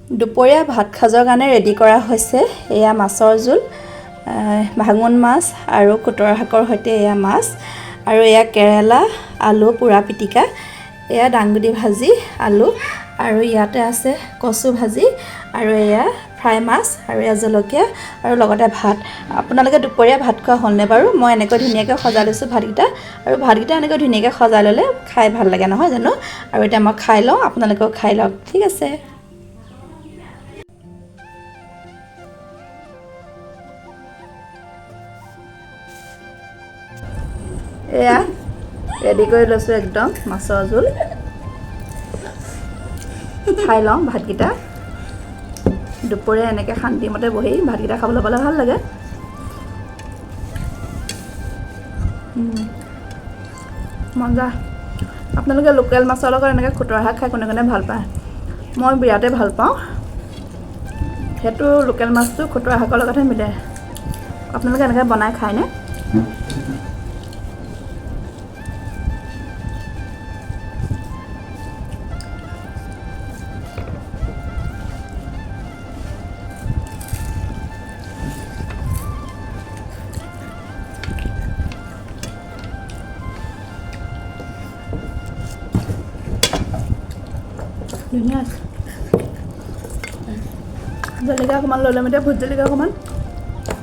দুপৰীয়া ভাত খাজৰ কাৰণে ৰেডি কৰা হৈছে। এয়া মাছৰ জোল, ভাঙোন মাছ আৰু খুতৰা শাকৰ সৈতে এয়া মাছ, আৰু এয়া কেৰেলা আলু পোৰা পিটিকা, এয়া দাংগুটি ভাজি আলু, আৰু ইয়াতে আছে কচু ভাজি, আৰু এয়া ফ্ৰাই মাছ, আৰু এয়া জলকীয়া, আৰু লগতে ভাত। আপোনালোকে দুপৰীয়া ভাত খোৱা হ'লনে বাৰু? মই এনেকৈ ধুনীয়াকৈ সজাই লৈছোঁ ভাতকেইটা, আৰু ভাতকেইটা এনেকৈ ধুনীয়াকৈ সজাই ল'লে খাই ভাল লাগে নহয় জানো? আৰু এতিয়া মই খাই লওঁ, আপোনালোকেও খাই লওক, ঠিক আছে। এয়া ৰেডি কৰি লৈছোঁ একদম মাছৰ জোল। খাই লওঁ ভাতকেইটা। দুপৰীয়া এনেকৈ শান্তিমতে বহি ভাতকেইটা খাবলৈ পালে ভাল লাগে। মজা। আপোনালোকে লোকেল মাছৰ লগত এনেকৈ খুতৰা শাক খাই কোনে কোনে ভাল পায়? মই বিৰাটেই ভাল পাওঁ। সেইটো লোকেল মাছটো খুতৰা শাকৰ লগতহে মিলে। আপোনালোকে এনেকৈ বনাই খায়নে? ধুনীয়া আছে। জলকীয়া অকণমান লৈ ল'ম এতিয়া, ভোট জলকীয়া অকণমান।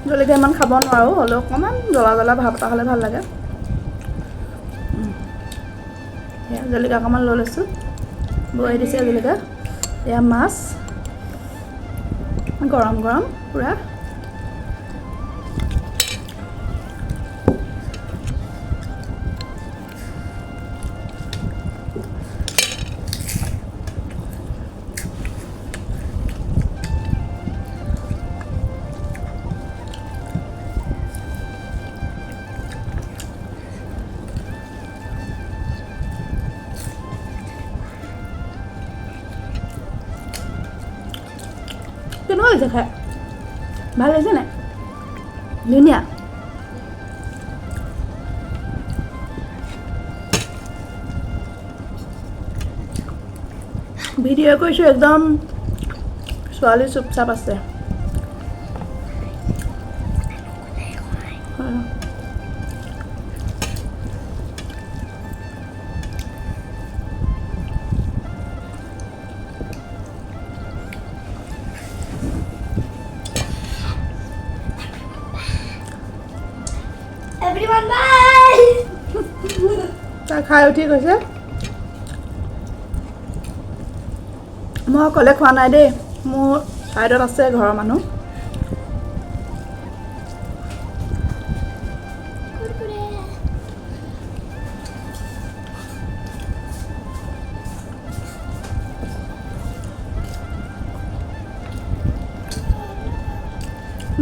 জলকীয়া ইমান খাব নোৱাৰোঁ, হ'লেও অকণমান জ্বলা জ্বলা ভাৱ এটা হ'লে ভাল লাগে। এয়া জলকীয়া অকণমান লৈ লৈছোঁ, বৈ দিছে জলকীয়া। এয়া মাছ গৰম গৰম পূৰা। কেনেকুৱা হৈছে খাই? ভাল লাগিছে নাই? ধুনীয়া। ভিডিঅ' কৰিছোঁ একদম, ছোৱালী চুপচাপ আছে। Everyone bye. তাই খাই উঠি গৈছে। মই অকলে খোৱা নাই দেই, মোৰ ছাইডত আছে ঘৰৰ মানুহ।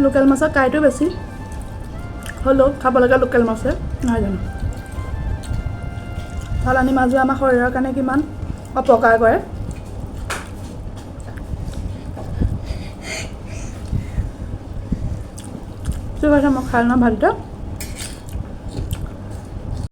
লোকেল মাছৰ কাইটো বেছি, হ'লেও খাব লাগে লোকেল মাছে, নহয় জানো? চালানী মাছবোৰ আমাৰ শৰীৰৰ কাৰণে কিমান অপকাৰ কৰে। ঠিক আছে, মই খাই লওঁ ভাতকেইটা।